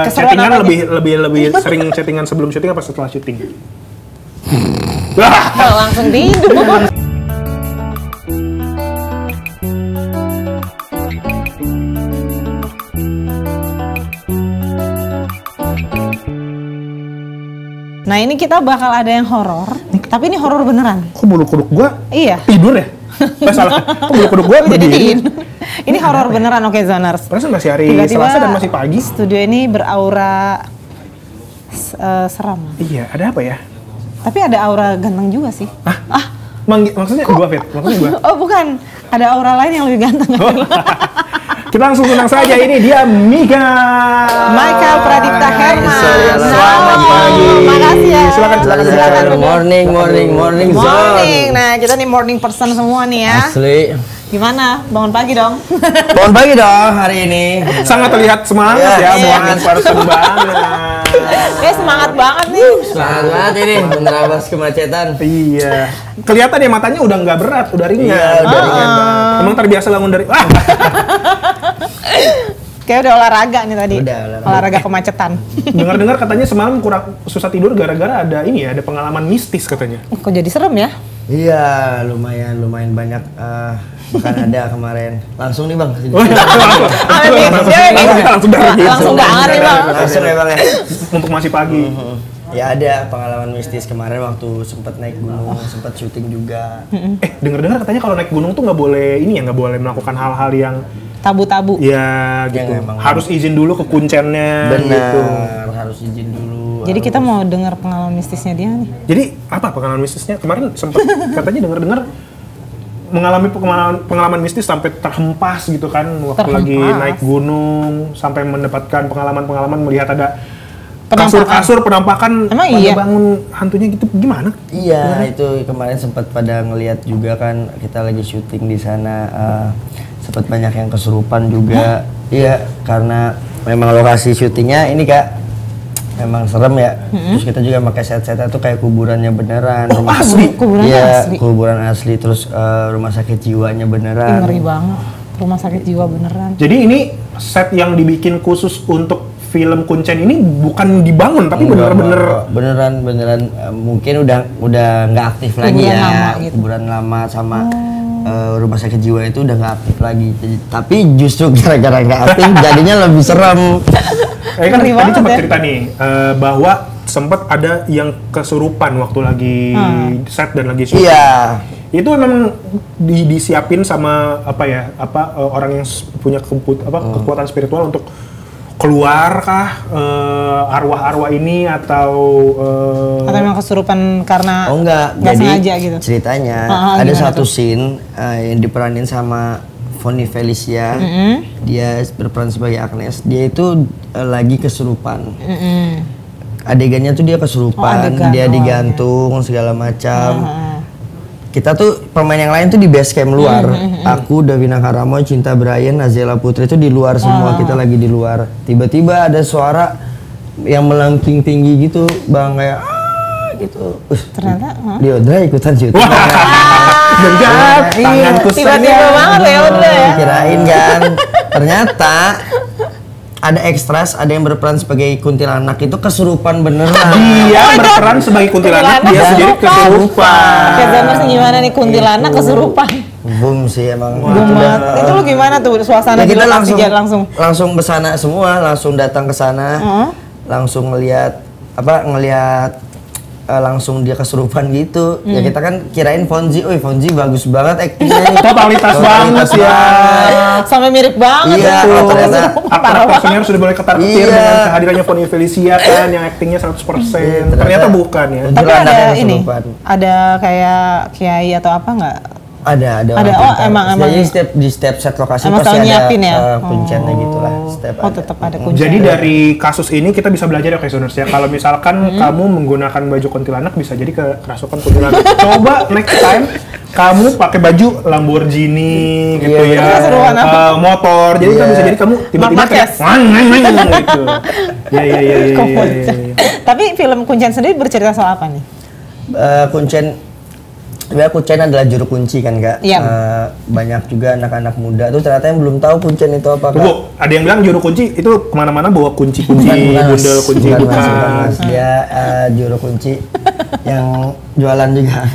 Chattingan lebih sering chattingan sebelum syuting apa setelah syuting? Langsung tidur. Nah ini kita bakal ada yang horor, tapi ini horor beneran. Kok bulu kuduk gua Iya. tidur ya? Salah. Kok bulu kuduk gua berdiri? Ini horor beneran, oke Zoners. Perasaan masih hari Tiba-tiba Selasa dan masih pagi. Studio ini beraura seram. Iya, ada apa ya? Tapi ada aura ganteng juga sih. Maksudnya gua, Fit? Maksudnya gua? Oh bukan, ada aura lain yang lebih ganteng. Kita langsung tenang saja, ini dia Mika Michael Pradipta Herman. Selamat pagi. Makasih ya. Silakan. Morning zone. Nah, kita nih morning person semua nih ya. Asli. Gimana? Bangun pagi dong. Bangun pagi dong hari ini. Sangat terlihat semangat ya, Iya. morning person banget. Semangat banget nih. Semangat ini menerabas kemacetan. Iya. Kelihatan ya matanya udah nggak berat, udah ringan. Iya, udah ringan banget. Emang terbiasa bangun dari Kayak udah olahraga nih tadi. Udah, olahraga kemacetan. Dengar-dengar katanya semalam kurang susah tidur gara-gara ada ini ya, ada pengalaman mistis katanya. Kok jadi serem ya? Iya, lumayan banyak. Bahkan ada kemarin. Langsung nih bang. Langsung banget nih bang. Langsung ya bang ya. Untuk masih pagi. Ya ada pengalaman mistis kemarin waktu sempat naik gunung, sempat syuting juga. Dengar-dengar katanya kalau naik gunung tuh nggak boleh ini ya, nggak boleh melakukan hal-hal yang Tabu-tabu. ya gitu. emang. Harus izin dulu ke kuncennya. Benar, Gitu. harus izin dulu. Jadi kita mau dengar pengalaman mistisnya dia nih. Jadi apa pengalaman mistisnya? Kemarin sempat katanya dengar-dengar mengalami pengalaman mistis sampai terhempas gitu kan waktu lagi naik gunung, sampai mendapatkan pengalaman-pengalaman melihat ada kasur-kasur penampakan Emang pada iya? bangun hantunya gitu, gimana? Iya, itu kemarin sempat pada ngelihat juga kan, kita lagi syuting di sana, sempat banyak yang kesurupan juga. Iya, karena memang lokasi syutingnya ini Kak, memang serem ya. Terus kita juga pakai set-setnya tuh kayak kuburannya beneran. Rumah asli? Kuburannya Iya, asli. kuburan asli. Terus rumah sakit jiwanya beneran. Ngeri banget. Rumah sakit jiwa beneran. Jadi ini set yang dibikin khusus untuk film Kuncen ini bukan dibangun tapi bener-bener beneran mungkin udah nggak aktif lagi Kuburan ya, lama gitu. kuburan lama sama rumah sakit jiwa itu udah nggak aktif lagi. Tapi justru gara-gara nggak aktif jadinya lebih serem. kan Ngeri tadi banget sempat ya. cerita nih bahwa sempat ada yang kesurupan waktu lagi set dan lagi syuting. Iya. Itu memang disiapin sama orang yang punya kekuatan spiritual untuk keluarkah arwah-arwah ini atau Atau memang kesurupan karena enggak. nggak Jadi sengaja gitu. ceritanya ada gimana satu tuh? scene yang diperanin sama Fonny Felicia. Dia berperan sebagai Agnes. Dia itu lagi kesurupan. Adegannya tuh dia kesurupan, dia digantung segala macam. Kita tuh pemain yang lain tuh di base camp luar. Aku, Davina Karamo, Cinta Brian, Nazela Putri itu di luar semua. Kita lagi di luar. Tiba-tiba ada suara yang melengking tinggi gitu, bang, kayak gitu. Ternyata Diodra ikutan syuting. tanganku tiba-tiba banget ya udah ya. Kirain kan. Ternyata ada ekstras, ada yang berperan sebagai kuntilanak itu kesurupan beneran. dia berperan sebagai kuntilanak, dia sendiri kesurupan. Kayak Zoners gimana nih kuntilanak kesurupan? Boom sih emang. Gumat. Itu lu gimana tuh suasana Ya, di kita lokasi langsung kesana semua, langsung datang ke sana, langsung ngelihat langsung dia kesurupan gitu. Ya kita kan kirain Fonzi bagus banget aktingnya. Totalitas banget ya. Sampai mirip banget. Iya, tuh. ternyata Aktor-aktornya sudah mulai ketar-ketir Iya. dengan kehadirannya Fonny Felicia kan yang aktingnya 100%. Ternyata bukan ya. Tapi Kuntilanak ada yang ini, kesurupan. ada kayak kiai atau apa nggak? Ada Ada, orang oh, pintar. emang. Jadi di setiap set lokasi Emang pasti selalu ada nyiapin ya? kuncinya gitulah. Oh, tetap ada kunci. Jadi dari kasus ini kita bisa belajar ya Zoners ya. Kalau misalkan kamu menggunakan baju kuntilanak bisa jadi kerasukan kuntilanak. Coba next time kamu pakai baju Lamborghini gitu Iya, ya. seruan apa? Motor. Jadi kan bisa jadi kamu tiba-tiba Mark kayak Marquez. gitu. Iya. Tapi film Kuncen sendiri bercerita soal apa nih? Kuncen Sebenarnya Kuncen adalah juru kunci kan Kak. Iya. Banyak juga anak-anak muda tuh ternyata yang belum tahu Kuncen itu apa Kak. Tunggu, ada yang bilang juru kunci itu kemana-mana bawa kunci-kunci, Mas. bundel kunci, Bukan, bukan. Mas. Dia juru kunci yang jualan juga.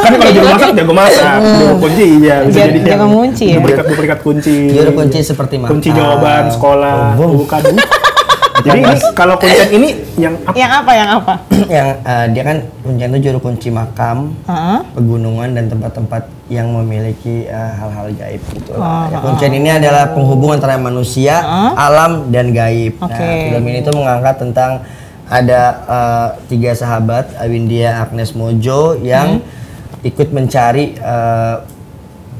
Kan kalau juru masak jago masak, juru kunci iya bisa jadi Jago yang ngunci ya? duplikat kunci. Juru kunci seperti makan. Kunci jawaban sekolah, Oh, bukan. Jadi ini kalau Kuncen ini yang apa? Yang apa? Yang dia kan Kuncen itu juru kunci makam, Heeh. pegunungan dan tempat-tempat yang memiliki hal-hal gaib gitu. Ya, Kuncen ini adalah penghubung antara manusia, alam dan gaib. Oke. Nah, film ini tuh mengangkat tentang ada 3 sahabat, Awindia, Agnes, Mojo yang ikut mencari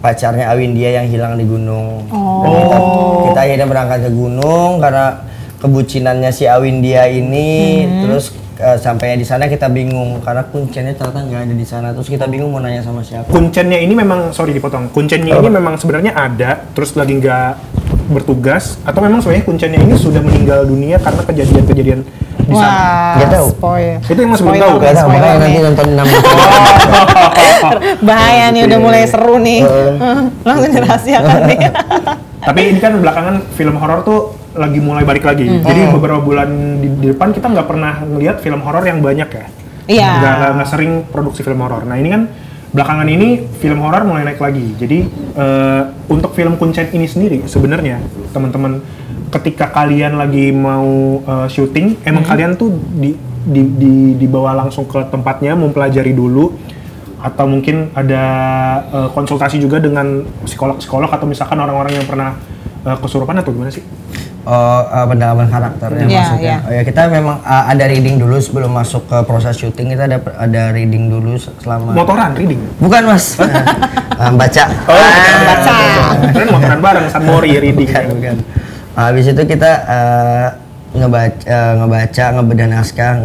pacarnya Awindia yang hilang di gunung. Dan kita akhirnya berangkat ke gunung karena kebucinannya si Awindia ini, terus sampainya di sana kita bingung karena Kuncennya ternyata nggak ada di sana, terus kita bingung mau nanya sama siapa. Kuncennya ini memang, sorry dipotong, Kuncennya ini memang sebenarnya ada, terus lagi nggak bertugas, atau memang sebenarnya Kuncennya ini sudah meninggal dunia karena kejadian-kejadian di sana? Wah, Nggak tahu. spoil. Itu yang masih belum Spoiler tahu, nih, kan? Makanya spoiler nanti nih. nonton 6 Bahaya nih, udah mulai seru nih. Langsung dirahasiakan nih. Tapi ini kan belakangan film horor tuh lagi mulai balik lagi. Jadi beberapa bulan di depan kita nggak pernah ngelihat film horor yang banyak ya. Iya. Nggak sering produksi film horor. Nah ini kan belakangan ini film horor mulai naik lagi. Jadi untuk film Kuncen ini sendiri sebenarnya teman-teman ketika kalian lagi mau syuting, emang kalian tuh dibawa langsung ke tempatnya mempelajari dulu, atau mungkin ada konsultasi juga dengan psikolog atau misalkan orang-orang yang pernah kesurupan atau gimana sih? Pendalaman karakternya Iya, maksudnya. iya. Oh ya, kita memang ada reading dulu sebelum masuk ke proses syuting, kita ada reading dulu selama. Motoran, reading? Bukan Mas. Baca. Baca. Kalian motoran bareng, San Mori reading. Bukan. Habis itu kita ngebaca, ngebedah naskah,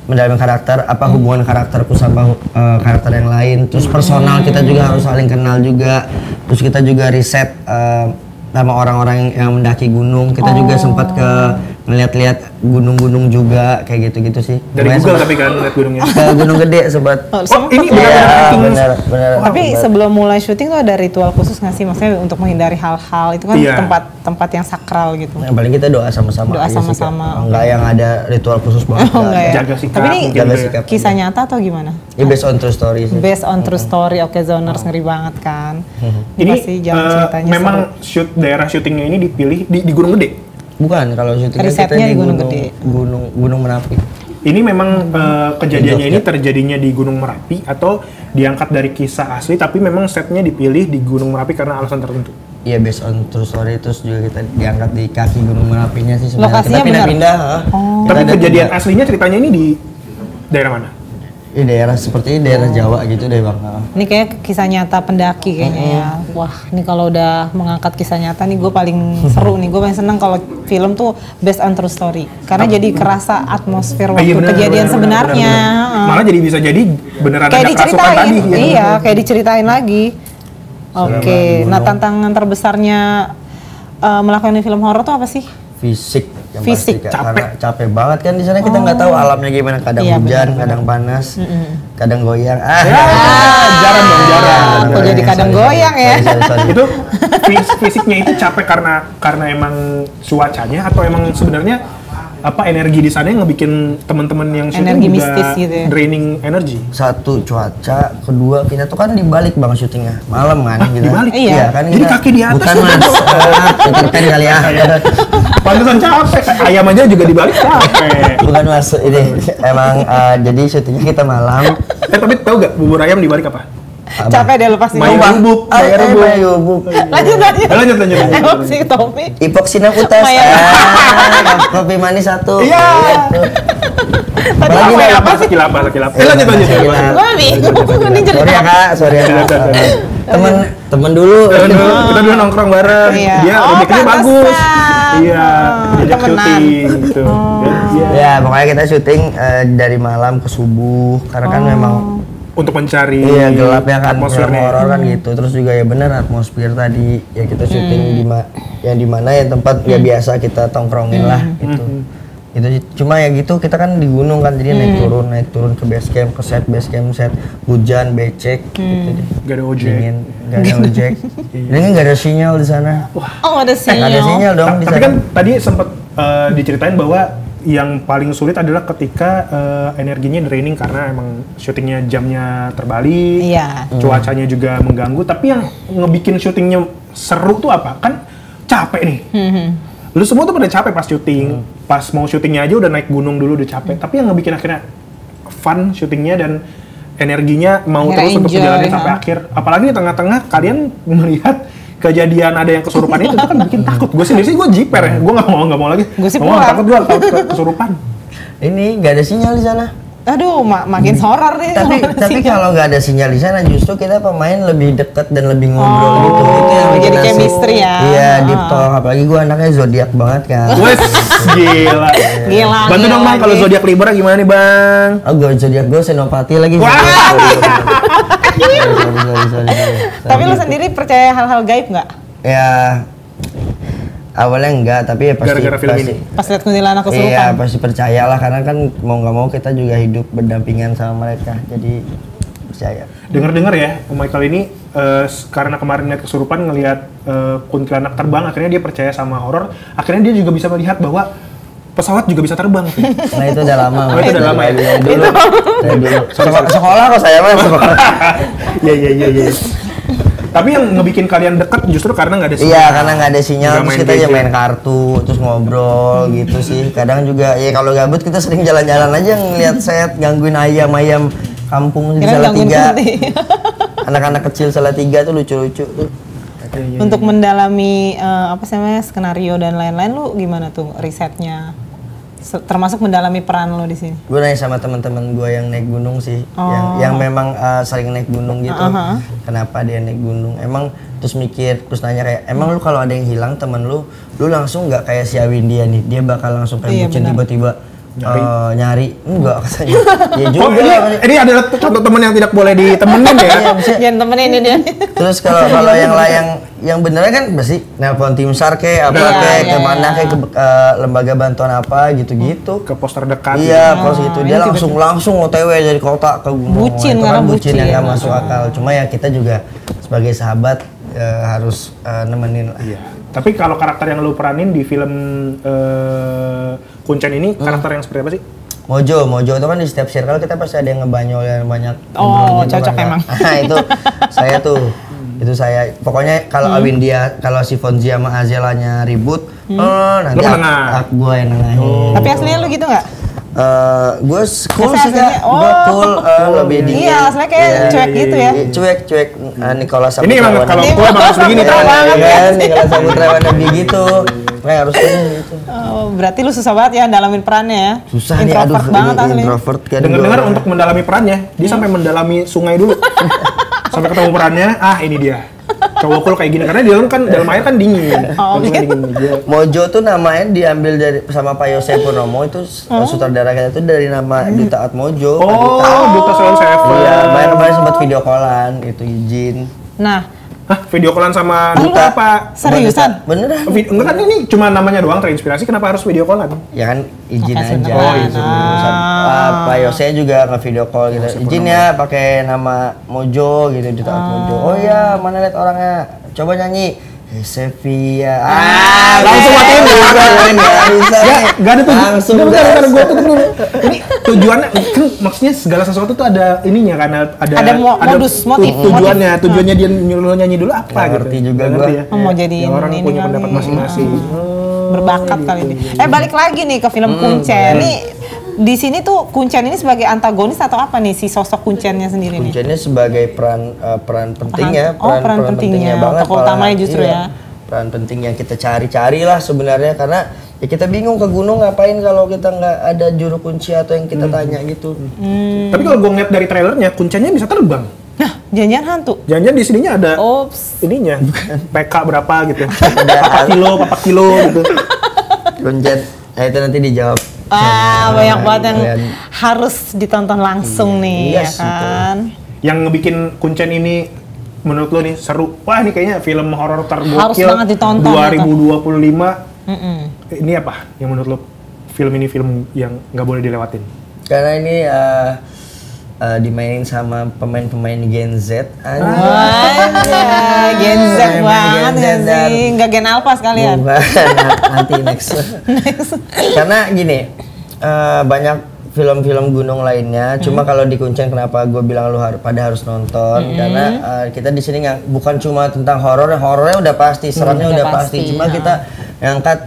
mendalami karakter, hubungan karakterku sama karakter yang lain. Terus personal kita juga harus saling kenal juga. Terus kita juga riset sama orang-orang yang mendaki gunung. Kita juga sempat ke ngeliat-liat gunung-gunung juga kayak gitu-gitu sih. Dari Pokoknya Google sempat tapi kan ngeliat gunungnya. ke Gunung Gede sempat. Oh ini Iya, benar-benar benar. Tapi sebelum mulai syuting tuh ada ritual khusus nggak sih? Maksudnya untuk menghindari hal-hal itu kan Iya. tempat yang sakral gitu. Yang paling kita doa sama-sama. Doa aja sih, Kak. sama-sama. Enggak yang ada ritual khusus banget. Oh, enggak ya? Jaga sikap, Tapi ini mungkin Jaga gitu ya. sikap. kisah nyata atau gimana? Ya based on true story sih. Based on true story, oke Zoners ngeri banget kan. Ini Pasti jalan ceritanya memang seru. daerah syutingnya ini dipilih di Gunung Gede. Bukan, kalau syutingnya Risetnya kita di Gunung Gede. Gunung Merapi. Ini memang kejadiannya ini terjadinya di Gunung Merapi atau diangkat dari kisah asli, tapi memang setnya dipilih di Gunung Merapi karena alasan tertentu. Iya, based on true story, terus juga kita diangkat di kaki Gunung Merapinya sih sebenarnya. Lokasinya Kita pindah-pindah. Tapi kejadian aslinya ceritanya ini di daerah mana? Di daerah seperti daerah Jawa gitu deh Bang. Ini kayak kisah nyata pendaki kayaknya ya. Wah, ini kalau udah mengangkat kisah nyata nih gue paling seru nih. Gue paling seneng kalau film tuh based on true story. Karena jadi kerasa atmosfer waktu Bener, kejadian bener, sebenarnya. bener. Malah jadi bisa jadi beneran Kayak ada kerasukan diceritain, tadi. Ya. iya, kayak diceritain lagi. Oke, nah tantangan terbesarnya melakukan film horor tuh apa sih? Fisik yang Fisik. pasti Kak. Karena capek banget kan di sana, kita nggak tahu alamnya gimana, kadang Iya, hujan, benar, kadang panas, kadang goyang. Jarang dong, jarang. Kok jadi kadang goyang ya? Sorry. Itu fisiknya itu capek karena emang cuacanya atau emang sebenarnya energi di sana yang ngebikin teman-teman yang syuting Energi juga mistis gitu ya? draining energi. Satu cuaca, kedua kita tuh kan dibalik Bang syutingnya malam kan kita. dibalik? Iya. Kan Jadi kita, kaki di atas. bukan Mas. Kan kali ya. Pantesan capek. Ayam aja juga dibalik capek. Bukan Mas, ini emang jadi syutingnya kita malam. Tapi tahu gak bubur ayam dibalik apa? Capek deh lepas ini. Mayu bubuk. Mayu bubuk. Lanjut. Lanjut. Emang si Tommy. Epoxina putas. Maya. Kopi manis satu. Iya. Tadi Lagi apa nih, ya? Apa sih? Sekilap. Lanjut. Gue bingung, ini Sorry ya Kak, sorry ya Kak. Temen dulu. Kita dulu nongkrong bareng. Iya. Dia Oh, remake-nya bagus. pantesan. Iya, diajak Temenan. syuting gitu. Iya. Ya pokoknya kita syuting dari malam ke subuh karena kan memang Untuk mencari gelapnya kan, film atmosfernya. horor kan gitu. Terus juga ya bener atmosfer tadi ya kita syuting di yang dimana ya tempat ya biasa kita tongkrongin lah gitu. Itu sih. Cuma ya gitu kita kan di gunung kan jadi naik turun ke base camp, ke set base camp, set hujan, becek gitu deh. Gak ada ojek. Dingin, gak ada ojek. Ini gak ada sinyal di sana. Oh, ada sinyal. Gak ada sinyal dong di Tapi sana. kan tadi sempat diceritain bahwa yang paling sulit adalah ketika energinya draining karena emang syutingnya jamnya terbalik, Iya. cuacanya juga mengganggu. Tapi yang ngebikin syutingnya seru tuh apa? Kan capek nih. Lu semua tuh pada capek pas syuting. Pas mau syutingnya aja udah naik gunung dulu udah capek. Tapi yang ngebikin akhirnya fun syutingnya dan energinya mau Akhirnya terus untuk enjoy, menjalani sampai akhir. Apalagi di tengah-tengah kalian melihat kejadian ada yang kesurupan itu kan bikin takut. Gue sendiri sih gue jiper ya. Gue nggak mau lagi. Gue sih Nggak mau, pulang. takut gue kesurupan. Ini gak ada sinyal di sana. Aduh, makin horor nih. Tapi kalau nggak ada sinyal di sana justru kita pemain lebih dekat dan lebih ngobrol gitu. Itu yang bikin jadi asik. chemistry ya. Iya, deep talk. Apalagi gue anaknya zodiak banget kan. Wes gila. Gila. Bantu dong bang kalau zodiak Libra gimana nih bang? Oh, gue zodiak gue Senopati lagi. Wah. Sorry. Tapi lu sendiri percaya hal-hal gaib nggak? Ya awalnya enggak, tapi ya pasti Gara-gara film pasti, ini? Pas lihat kuntilanak kesurupan. Iya, pasti percayalah karena kan mau nggak mau kita juga hidup berdampingan sama mereka. Jadi percaya. Dengar-dengar ya, Michael ini karena kemarin lihat kesurupan ngelihat kuntilanak terbang, akhirnya dia percaya sama horor. Akhirnya dia juga bisa melihat bahwa pesawat juga bisa terbang. Nah itu udah lama. Oh, itu udah lama ya? Dari dulu. Sekolah kok saya mah sekolah. Iya. Tapi yang ngebikin kalian deket justru karena nggak ada sinyal. Iya, karena nggak ada sinyal, Nggak terus main kita aja gadget. main kartu, terus ngobrol gitu sih. Kadang juga, ya kalau gabut kita sering jalan-jalan aja ngeliat set, gangguin ayam kampung di Kirain gangguin Salatiga. Kunti. Anak-anak kecil Salatiga tuh lucu-lucu tuh. Untuk mendalami apa sih namanya skenario dan lain-lain, lu gimana tuh risetnya? Termasuk mendalami peran lu di sini. Gue nanya sama teman-teman gue yang naik gunung sih, yang memang sering naik gunung gitu. Kenapa dia naik gunung? Emang terus mikir, terus nanya kayak, emang lu kalau ada yang hilang temen lu langsung nggak kayak si Awindia nih, dia bakal langsung kayak bucin tiba-tiba nyari. Enggak katanya. Ya Oh, juga. ini adalah contoh teman yang tidak boleh ditemenin ya. Iya, maksudnya- Jangan temenin ini dia. Terus kalau yang benernya kan pasti nelpon tim SAR kayak apa kayak kemana kayak ke lembaga bantuan apa gitu-gitu. Ke pos terdekat. Iya, pos gitu dia langsung OTW dari kota ke gunung. Bucin, Itu karena kan bucin yang bucin. nggak masuk akal. Cuma ya kita juga sebagai sahabat harus nemenin lah. Iya. Tapi kalau karakter yang lu peranin di film Kuncen ini karakter yang seperti apa sih? Mojo itu kan di setiap circle kita pasti ada yang ngebanyol yang banyak. Oh, ngobrol gitu cocok kan. emang. Nah, itu saya tuh. Itu saya. Pokoknya kalau Awindia, kalau si Fonzi sama Azelanya ribut, nanti Lu menengah. gue yang nengahin. Tapi aslinya lu gitu nggak? Gue cool sih aslinya- Kak. Gue cool, lebih dingin. Iya, aslinya kayak cuek gitu ya. Cuek. Nicholas Ini emang Saputra kalau Ini gue emang harus begini Saputra tangannya. banget ya. kan, Nicholas Saputra wannabe gitu. Kayak harus gitu. Oh, berarti lu susah banget ya dalamin perannya ya. Susah nih, Introvert aduh, banget ini aslinya. introvert kan. Dengar-dengar untuk mendalami perannya, dia sampai mendalami sungai dulu. Sampai ketemu perannya, ini dia. Cowok cool kayak gini karena dia kan dalam air kan dingin. Oh, Dalam sungai gitu. dingin. Dia Mojo tuh namanya diambil dari sama Pak Yose Purnomo itu sutradara kita itu dari nama Duta Atmojo. Oh, Duta Seven Seven. Iya, kemarin sempat video callan itu izin. Nah, Hah, video callan sama Lu Duta apa? seriusan? Beneran? Enggak kan ini cuma namanya doang terinspirasi, kenapa harus video callan? Ya kan izin Makasih, aja. Pak. Izin. Pak Yose juga nge-video call gitu. Izin ya pakai nama Mojo gitu Duta Atmojo. Oh iya, mana lihat orangnya? Coba nyanyi. Sevilla. Langsung matiin Bisa. Gak ada tujuan. Langsung Bentar, gue tutup dulu. Ini tujuannya kan maksudnya segala sesuatu tuh ada ininya kan Ada modus, motif. Tujuannya dia nyuruh nyanyi dulu apa Nggak gitu. ngerti juga Nggak gua. ngerti ya. mau jadi Ya, orang ini punya kali. pendapat masing-masing. Berbakat kali ini. Balik lagi nih ke film Kuncen. Nih di sini tuh Kuncen ini sebagai antagonis atau apa nih si sosok Kuncennya sendiri nih? Kuncinya sebagai peran pentingnya, Oh, peran pentingnya. banget. Tokoh malah. utamanya justru ya. Peran penting yang kita cari-cari lah sebenarnya karena ya kita bingung ke gunung ngapain kalau kita nggak ada juru kunci atau yang kita tanya gitu. Tapi kalau gue ngeliat dari trailernya, kuncinya bisa terbang. Nah, jangan-jangan hantu. Jangan-jangan di sininya ada Ops. ininya, PK berapa gitu. Berapa kilo gitu. Kuncen, itu nanti dijawab. Banyak banget yang kalian. harus ditonton langsung nih, ya Yes, kan? Yang ngebikin Kuncen ini menurut lo nih seru. Wah, ini kayaknya film horor tergokil Harus banget ditonton, 2025. Mm-mm. Ini apa yang menurut lo film ini film yang nggak boleh dilewatin? Karena ini dimainin sama pemain-pemain Gen Z. Wah, Gen Z banget nggak sih? Nggak Gen Alpha sekalian? Nanti next. Karena gini, banyak film-film gunung lainnya. Cuma kalau di Kuncen kenapa gue bilang lu pada harus nonton? Karena kita di sini bukan cuma tentang horor, horornya udah pasti, seramnya udah pasti. Cuma kita ngangkat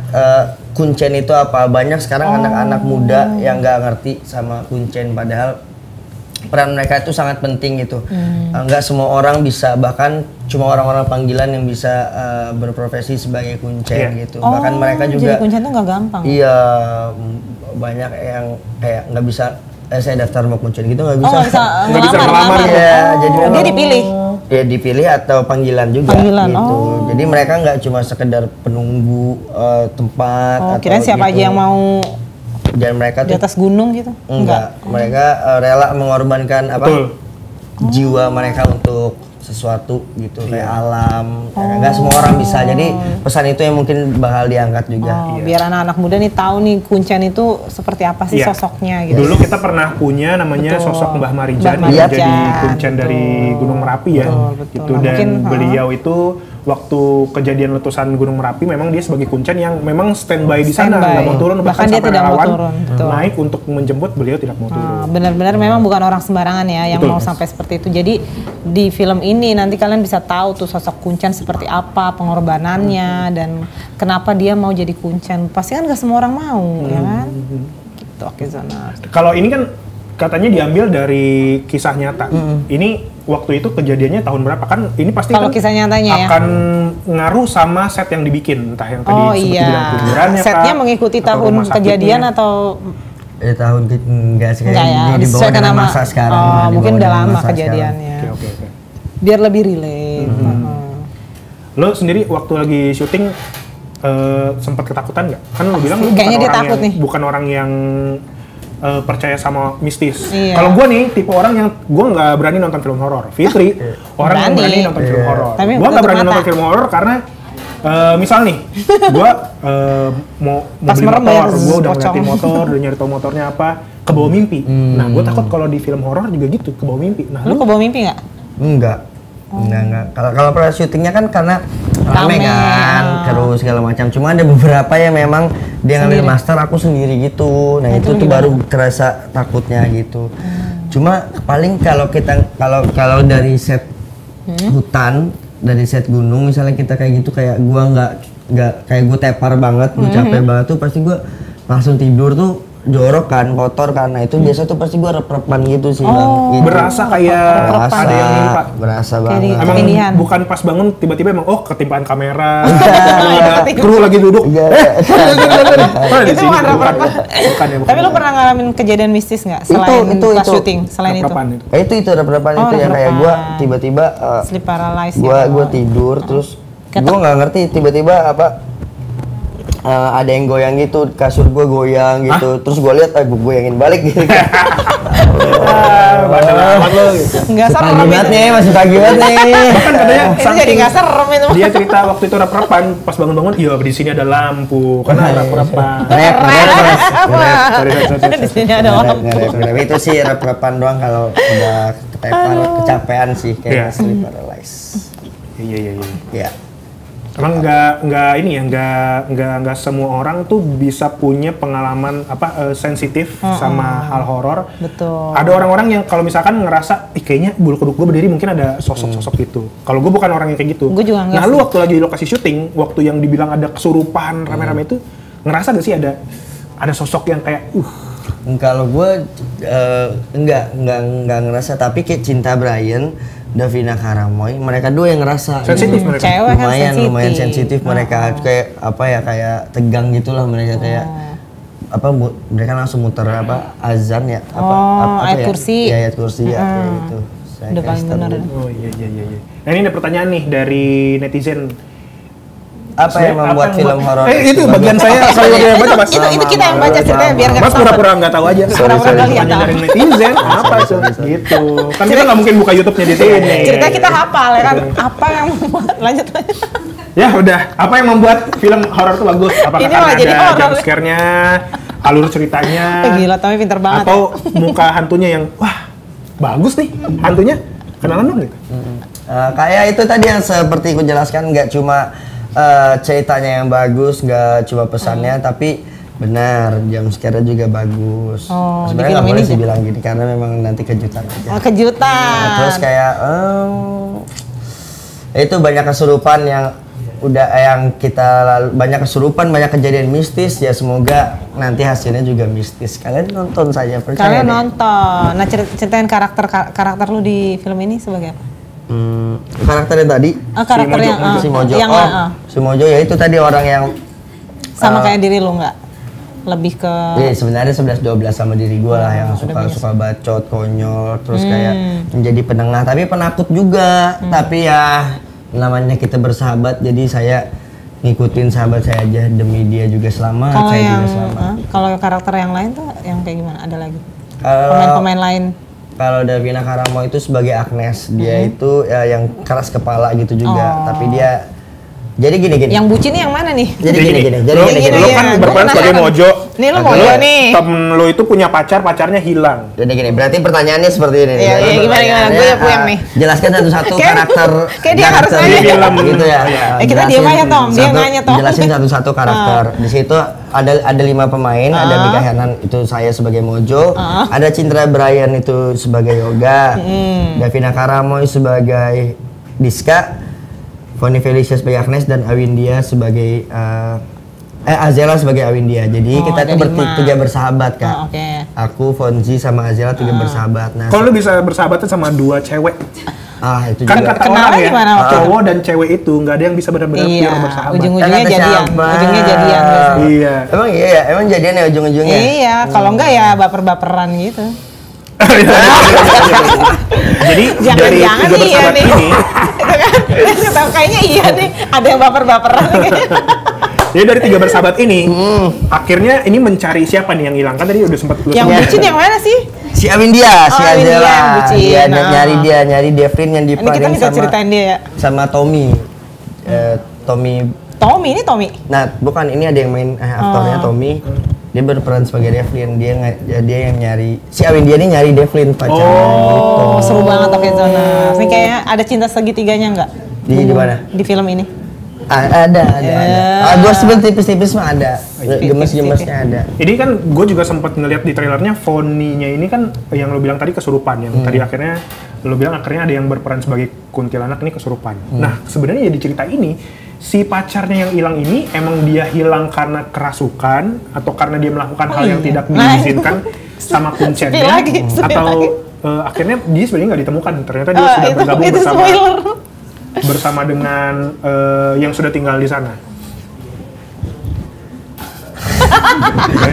Kuncen itu apa? Banyak sekarang anak-anak muda yang nggak ngerti sama Kuncen, padahal peran mereka itu sangat penting gitu. Nggak semua orang bisa, bahkan cuma orang-orang panggilan yang bisa berprofesi sebagai Kuncen gitu. Bahkan mereka juga. Jadi Kuncen tuh nggak gampang. Iya, banyak yang kayak nggak bisa. Saya daftar mau Kuncen gitu nggak bisa. Nggak bisa ngelamar. Ya, jadi dia dipilih. Ya dipilih atau panggilan juga gitu. Jadi mereka nggak cuma sekedar penunggu tempat. Oh, kirain siapa gitu. aja yang mau. Dan mereka di atas gunung gitu? Enggak. Mereka rela mengorbankan jiwa mereka untuk sesuatu gitu, kayak alam. Enggak semua orang bisa. Jadi pesan itu yang mungkin bakal diangkat juga. Biar anak-anak muda nih tahu nih Kuncen itu seperti apa sih sosoknya gitu. Dulu kita pernah punya namanya sosok Mbah Marijan yang jadi Kuncen dari Gunung Merapi ya. Gitu. Dan beliau itu waktu kejadian letusan Gunung Merapi memang dia sebagai Kuncen yang memang standby di sana, nggak mau turun, bahkan dia tidak mau turun. Naik untuk menjemput, beliau tidak mau turun. Benar-benar memang bukan orang sembarangan ya yang mau sampai seperti itu. Jadi di film ini nanti kalian bisa tahu tuh sosok Kuncen seperti apa, pengorbanannya dan kenapa dia mau jadi Kuncen. Pasti kan nggak semua orang mau, ya kan? Gitu, oke Zona. Kalau ini kan katanya diambil dari kisah nyata. Ini waktu itu kejadiannya tahun berapa kan? Ini pasti kalau kan kisah nyatanya akan ngaruh sama set yang dibikin, entah yang tadi sempat dibilang kuburannya. Setnya mengikuti tahun kejadian atau tahun enggak sih, ya, di bawah dengan masa sekarang. Mungkin udah lama kejadiannya. Oke. Biar lebih relate. Lo sendiri waktu lagi syuting sempat ketakutan nggak? Kan lo bilang lo kayaknya dia takut nih. Bukan orang yang percaya sama mistis. Iya. Kalau gue nih tipe orang yang gue nggak berani nonton film horor. Fitri orang yang berani nonton film horor. Gue nggak berani nonton film horor karena misal nih, gue mau beli motor, gue udah ngeliatin motor, udah nyari tahu motornya apa, kebawa mimpi. Nah, gue takut kalau di film horor juga gitu, kebawa mimpi. Nah, lu kebawa mimpi nggak? Enggak. Enggak. Kalau pada syutingnya kan karena rame kan, terus segala macam. Cuma ada beberapa yang memang dia ngambil master, aku sendiri gitu. Nah itu tuh baru terasa takutnya gitu. Cuma paling kalau dari set hutan, dari set gunung misalnya kita kayak gitu, kayak gua nggak kayak gue tepar banget, gue capek banget tuh pasti gua langsung tidur tuh. Jorok kan, kotor kan, nah itu biasa tuh pasti gue rep-repan gitu sih Bang. Gitu. Berasa kayak ada yang nimpa. Berasa banget. Emang bukan pas bangun tiba-tiba emang ketimpaan kamera, ada kru lagi duduk. Itu bukan rep-repan. Tapi lu pernah ngalamin kejadian mistis nggak selain pas syuting? Selain itu? Itu rep-repan itu yang kayak gue tiba-tiba sleep paralysis. Gue tidur terus gue nggak ngerti tiba-tiba ada yang goyang gitu, kasur gue goyang gitu. Terus gue lihat, gue goyangin balik gitu. Bandel amat lo gitu. Nggak serem pagi banget nih, masih pagi banget nih. Bahkan katanya itu jadi nggak serem itu. Dia cerita waktu itu rep-repan, pas bangun-bangun, iya di sini ada lampu, karena rep-repan. Di sini ada lampu. Itu sih rep-repan doang kalau udah ketepar, kecapean sih kayak sleep paralysis. Iya. Emang nggak semua orang tuh bisa punya pengalaman sensitif sama hal horor. Betul. Ada orang-orang yang kalau misalkan ngerasa, kayaknya bulu kuduk gue berdiri mungkin ada sosok-sosok gitu. Kalau gue bukan orang yang kayak gitu. Gue juga nah, lu waktu lagi di lokasi syuting, waktu yang dibilang ada kesurupan rame-rame itu, ngerasa gak sih ada sosok yang kayak Kalau gue enggak ngerasa, tapi kayak Cinta Brian, Davina Karamoy, mereka dua yang ngerasa sensitif mereka. Cewek lumayan sensitif mereka, kayak kayak tegang gitulah mereka kayak mereka langsung muter azan ya ayat kursi. Ayat kursi ya kayak gitu. Udah paling benar. Oh iya. Nah ini ada pertanyaan nih dari netizen. Apa yang membuat film horor? Itu bagian saya kalau dia baca Mas. Itu kita yang baca ceritanya biar nggak Mas pura-pura nggak tahu aja. Pura-pura nggak lihat. Dari netizen apa gitu. Kan kita nggak mungkin buka YouTube-nya di sini. Cerita kita hafal ya kan. Apa yang membuat lanjut. Ya udah, apa yang membuat film horor itu bagus? Apakah Ini karena malah jadi ada horor. jump scare-nya, alur ceritanya, Gila, Tommy pinter banget. atau muka hantunya yang wah bagus nih hantunya, kenalan dong gitu. Kayak itu tadi yang seperti aku jelaskan, nggak cuma ceritanya yang bagus, nggak cuma pesannya, tapi benar jump scare juga bagus. Oh, di Sebenarnya film nggak boleh ini sih ya? bilang gini karena memang nanti kejutan aja. Oh, kejutan. Nah, terus kayak itu banyak kesurupan yang yang kita banyak kesurupan, banyak kejadian mistis ya, semoga nanti hasilnya juga mistis. Kalian nonton saja, percaya Kalian deh. nonton. Nah, ceritain karakter lu di film ini sebagai apa? Karakternya tadi Karakter Mojo, yang si Mojo. yang Si Mojo ya itu tadi orang yang sama kayak diri lu nggak? Lebih ke sebenarnya 11-12 sama diri gue lah, yang suka bacot, konyol, terus kayak menjadi penengah tapi penakut juga. Tapi ya namanya kita bersahabat, jadi saya ngikutin sahabat saya aja demi dia juga selamat, kalau saya yang juga selamat. kalau karakter yang lain tuh yang kayak gimana? Ada lagi? Kalau Pemain-pemain lain. kalau Davina Karamo itu sebagai Agnes, dia itu ya, yang keras kepala gitu juga, tapi dia jadi gini. Yang bucin nih yang mana nih? Jadi gini. Lu kan Gua berperan sebagai penasaran. Mojo. Nih lu Mojo nih. Temen lu itu punya pacarnya hilang. Jadi gini, berarti pertanyaannya seperti ini. Iya, Berarti gimana? pertanyaannya, Gue yang puyeng nih. Jelaskan satu-satu Kayak- karakter. kayak dia harus karakter nanya. di film gitu ya. Kita diem aja, Tom. Dia nanya, Tom. Jelasin satu-satu karakter. Di situ ada 5 pemain, ada Mika Hernan itu saya sebagai Mojo, ada Cindra Brian itu sebagai Yoga, Davina Karamoy sebagai Diska, Foni Felicia sebagai Agnes, dan Awindia sebagai Azela sebagai Awindia. Jadi kita ada tuh 5. bertiga bersahabat, Kak. Oh, oke. Aku, Fonzi, sama Azela 3 bersahabat. Nah, Kalau lu bisa bersahabat sama 2 cewek, itu kan juga. kata Kenalnya orang ya, gimana waktu itu? cowok dan cewek itu nggak ada yang bisa benar-benar Iya, pure bersahabat. ujung-ujungnya Kata jadian. siapa? Ujungnya jadian biasanya. Iya. Emang iya ya? Emang jadian ya ujung-ujungnya? Iya, kalau enggak ya baper-baperan gitu. Jadi dari Jangan-jangan 3 iya bersahabat nih. ini, Itu kan kayaknya iya nih, ada yang baper-baperan. jadi dari 3 bersahabat ini, akhirnya ini mencari siapa nih yang hilang? Kan tadi udah sempat lu Yang sebut. bucin yang mana sih? Si Awindia, si Oh, Awindia Azela. yang bucin. Dia Nah. nyari Devlin yang Ini kita diperanin bisa ceritain dia ya. sama Tommy. Tommy, ini Tommy. Nah, bukan, ini ada yang main aktornya Tommy. Dia berperan sebagai Devlin. Dia yang nyari, si Awindia ini nyari Devlin pacarnya gitu. Oh, seru banget Oke Zona. Ini kayaknya ada cinta segitiganya nggak? Di mana? Di film ini. Ada. Gue sebel tipis-tipis mah ada. Gemes-gemesnya ada. Ini kan gue juga sempat ngeliat di trailernya Foninya ini kan yang lo bilang tadi kesurupan, yang tadi akhirnya lo bilang akhirnya ada yang berperan sebagai kuntilanak ini kesurupan. Nah sebenarnya ya di cerita ini si pacarnya yang hilang ini emang dia hilang karena kerasukan atau karena dia melakukan hal yang tidak diizinkan sama kuncennya, Spill lagi. atau akhirnya dia sebenarnya nggak ditemukan, ternyata dia sudah bergabung itu bersama spoiler. bersama dengan yang sudah tinggal di sana.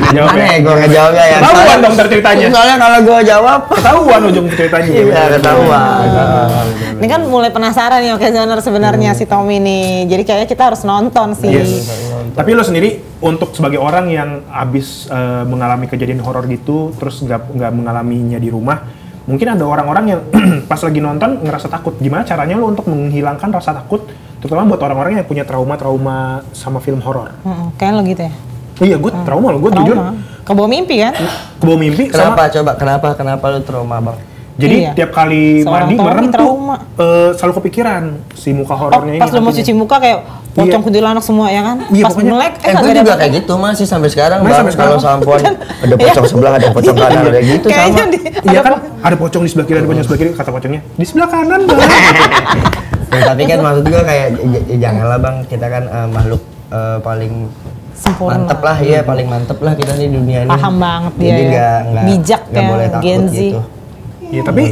Jawab Mana ya? ya gue ngejawabnya ya? Ketahuan dong ceritanya. Soalnya kalau gue jawab, Ketahuan ujung ceritanya. iya ketahuan. Ini kan mulai penasaran nih Oke Zoner sebenarnya si Tommy nih. Jadi kayaknya kita harus nonton sih. Yes. Tapi lo sendiri untuk sebagai orang yang habis mengalami kejadian horor gitu, terus nggak mengalaminya di rumah, mungkin ada orang-orang yang pas lagi nonton ngerasa takut. Gimana caranya lo untuk menghilangkan rasa takut, terutama buat orang-orang yang punya trauma-trauma sama film horor? Kayaknya lo gitu ya. Oh iya, gue trauma lo, gue jujur Kebawa mimpi kan? kebawa mimpi Kenapa sama. coba? Kenapa lu trauma, Bang? Jadi Iya. tiap kali Seorang mandi Tommy merem tuh trauma. selalu kepikiran si muka Oh, horornya ini. pas lo mau hantunya. cuci muka kayak pocong kuntilanak semua ya kan? Iya, Pas pokoknya. melek, Gue nggak ada juga apa-apa. kayak gitu masih sampai sekarang, Masih Bang. sampai sekarang. Kalau sampoan ada pocong sebelah, ada pocong kanan, ada gitu sama. Kayaknya Iya kan, ada pocong di sebelah kiri, ada pocong di sebelah kiri, kata pocongnya di sebelah kanan bang. Ya, tapi kan maksud gue kayak janganlah, Bang, kita kan makhluk paling Sempurna. mantep lah, ya paling mantep lah kita di dunia ini. Paham banget dia Jadi ya. nggak Bijak ya, boleh takut Gen Z. gitu. Iya tapi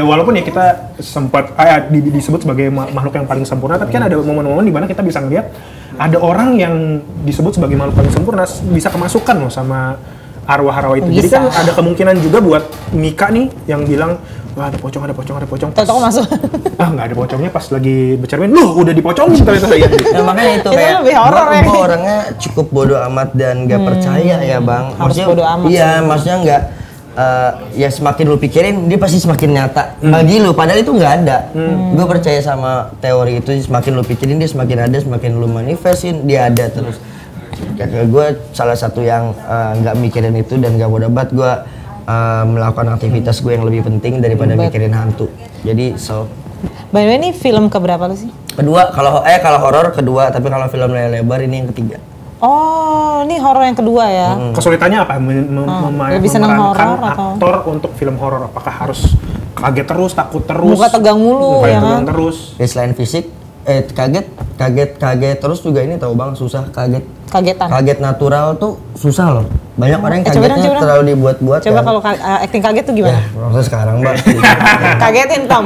walaupun ya kita sempat disebut sebagai makhluk yang paling sempurna, tapi kan ada momen-momen di mana kita bisa ngeliat ada orang yang disebut sebagai makhluk paling sempurna bisa kemasukan loh sama arwah-arwah itu. Jadi Bisa. kan ada kemungkinan juga buat Mika nih yang bilang wah ada pocong. Tau-tau masuk. Ah nggak ada pocongnya pas lagi bercermin, loh udah dipocongin ternyata saya. Nah, makanya itu Itu kayak lebih horor ya. gua orangnya cukup bodoh amat dan nggak percaya ya, Bang. Harus bodo amat Iya, sih. maksudnya ya semakin lu pikirin dia pasti semakin nyata bagi lu, padahal itu nggak ada. Gue percaya sama teori itu, semakin lu pikirin dia semakin ada, semakin lu manifestin dia ada terus. Gue salah satu yang nggak mikirin itu dan nggak bodoh banget. Gue melakukan aktivitas gue yang lebih penting daripada mikirin hantu. Jadi By the way, ini film keberapa lu sih? Kedua, kalau horor kedua, tapi kalau film layar lebar ini yang ketiga. Oh, ini horor yang kedua ya? Kesulitannya apa? Lebih senang horor atau aktor untuk film horor? Apakah harus kaget terus, takut terus? Muka tegang mulu ya kan? Terus. Ya, selain fisik, kaget terus juga ini tahu bang, susah Kagetan. Kaget natural tuh susah loh. Banyak orang yang kagetnya coba. terlalu dibuat-buat. Coba kan. kalau acting kaget tuh gimana? Ya, proses sekarang mbak. Kagetin Tom.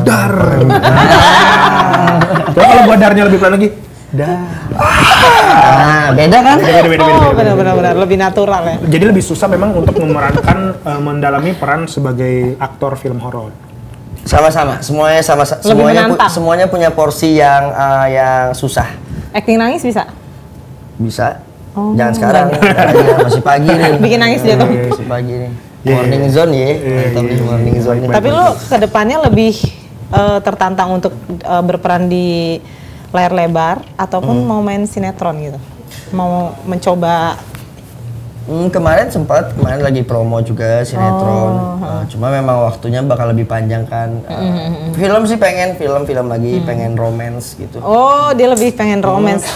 Dar. Coba kalau gua darnya lebih pelan lagi. Dar. Nah, beda kan? Beda. Oh, benar-benar lebih natural ya. Jadi lebih susah memang untuk memerankan mendalami peran sebagai aktor film horor. Sama-sama, semuanya punya porsi yang susah. Acting nangis bisa? Bisa. Jangan sekarang, masih pagi nih. Bikin nangis dia tuh. Masih pagi nih. Morning zone ya, mantap nih morning zone. Tapi lu kedepannya lebih tertantang untuk berperan di layar lebar ataupun mau main sinetron gitu? Mau mencoba? Kemarin lagi promo juga sinetron. Cuma memang waktunya bakal lebih panjang kan. Film sih pengen film lagi, pengen romance gitu. Oh, dia lebih pengen romance.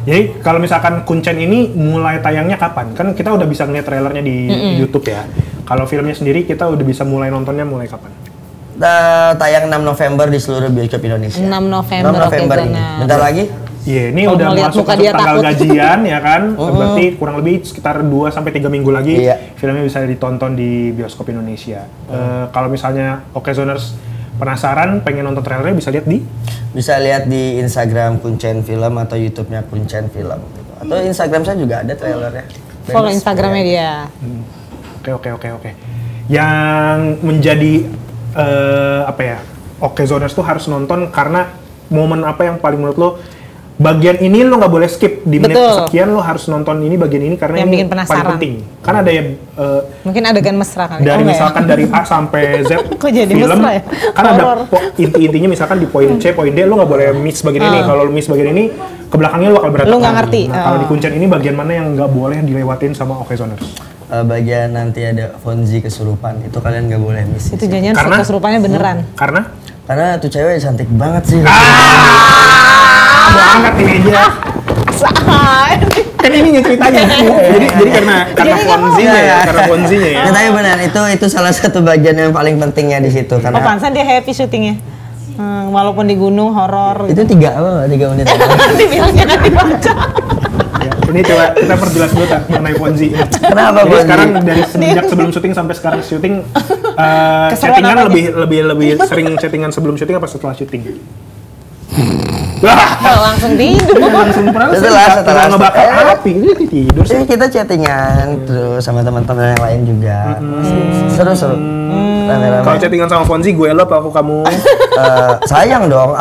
Jadi kalau misalkan Kuncen ini mulai tayangnya kapan? Kan kita udah bisa ngeliat trailernya di YouTube ya. Kalau filmnya sendiri kita udah bisa mulai nontonnya mulai kapan? Tayang 6 November di seluruh bioskop Indonesia. 6 November ini. Bentar lagi. Iya, ini udah masuk ke tanggal gajian ya kan. Berarti kurang lebih sekitar 2-3 minggu lagi filmnya bisa ditonton di bioskop Indonesia. Kalau misalnya Okezoners penasaran pengen nonton trailernya bisa lihat di Instagram Kuncen Film atau YouTube-nya Kuncen Film gitu. Atau Instagram saya juga ada trailernya. Follow Instagramnya dia. Oke. Yang menjadi Okezoners tuh harus nonton karena momen apa yang paling menurut lo bagian ini lo nggak boleh skip di menit sekian, lo harus nonton ini bagian ini karena yang ini paling penting. Kan ada yang mungkin adegan mesra kan. Dari misalkan dari A sampai Z kok jadi film mesra ya? Kan ada intinya misalkan di poin C, poin D lo nggak boleh miss bagian ini. Kalau lo miss bagian ini ke belakangnya lo bakal berantakan. Lo nggak ngerti. Nah, kalau di Kuncen ini bagian mana yang nggak boleh dilewatin sama Okezoners? Bagian nanti ada Fonzi kesurupan, itu kalian nggak boleh miss. Itu janjian kesurupannya beneran. Karena tuh cewek cantik banget sih. Banget ini aja. Kan ini ceritanya. Jadi karena Fonzinya ya, Ya, tapi benar itu salah satu bagian yang paling pentingnya di situ karena. Oh, pantesan dia happy syutingnya. Walaupun di gunung horor. Itu 3 menit. Dibilang jangan dibaca. Ini coba kita perjelas dulu mengenai Fonzi. Kenapa Fonzi? Sekarang dari semenjak sebelum syuting sampai sekarang syuting, chattingan lebih sering chattingan sebelum syuting apa setelah syuting? Langsung tidur. Setelah ngebakar api tidur. Jadi kita chattingan terus sama teman-teman yang lain juga. Seru. Kalau chattingan sama Fonzi, gue love aku kamu. Sayang dong.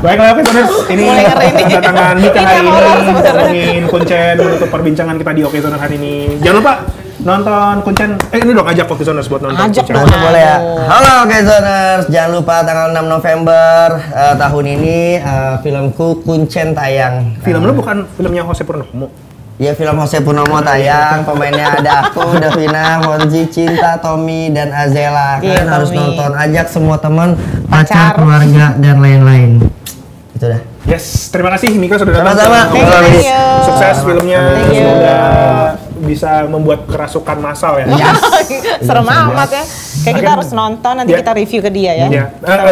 Baiklah, Okezoners, ini kedatangan Mika hari ini ngomongin Kuncen untuk perbincangan kita di Okezoners hari ini. Jangan lupa nonton Kuncen. Ini dong ajak Okezoners buat nonton Kuncen. Boleh ya. Halo Okezoners, jangan lupa tanggal 6 November tahun ini filmku Kuncen tayang. Film lu bukan filmnya Jose Purnomo? Ya, film Jose Purnomo tayang. Pemainnya ada aku, Davina, Fonzi, Cinta, Tommy, dan Azela. Kalian harus nonton, ajak semua teman, pacar, keluarga, dan lain-lain. Itu dah. Yes, terima kasih Mika sudah datang. Sama-sama. Sukses filmnya. Semoga bisa membuat kerasukan massal ya. Serem amat ya. Kayak kita harus nonton, nanti kita review ke dia ya.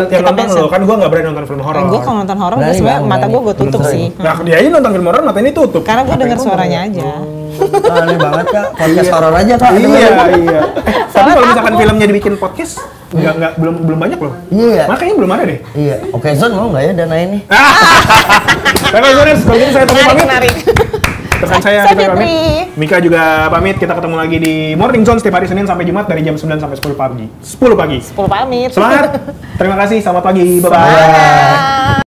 Yang nonton lo, kan gue gak berani nonton film horor. Gue kalau nonton horor, sebenarnya mata gue tutup sih. Nah, dia aja nonton film horor, matanya tutup. Karena gue denger suaranya aja. Aneh banget Kak, podcast horor aja Kak. Iya. Tapi kalau misalkan filmnya dibikin podcast, belum banyak loh. Iya. Makanya belum ada deh. Iya. Okezon mau nggak ya dana ini? Baiklah Zoners, kalau gitu saya pamit. Menarik. Rekan saya pamit. Mika juga pamit. Kita ketemu lagi di Morning Zone setiap hari Senin sampai Jumat dari jam 9 sampai 10 pagi. 10 pagi. 10 pamit. Semangat. Terima kasih. Selamat pagi. Bye-bye.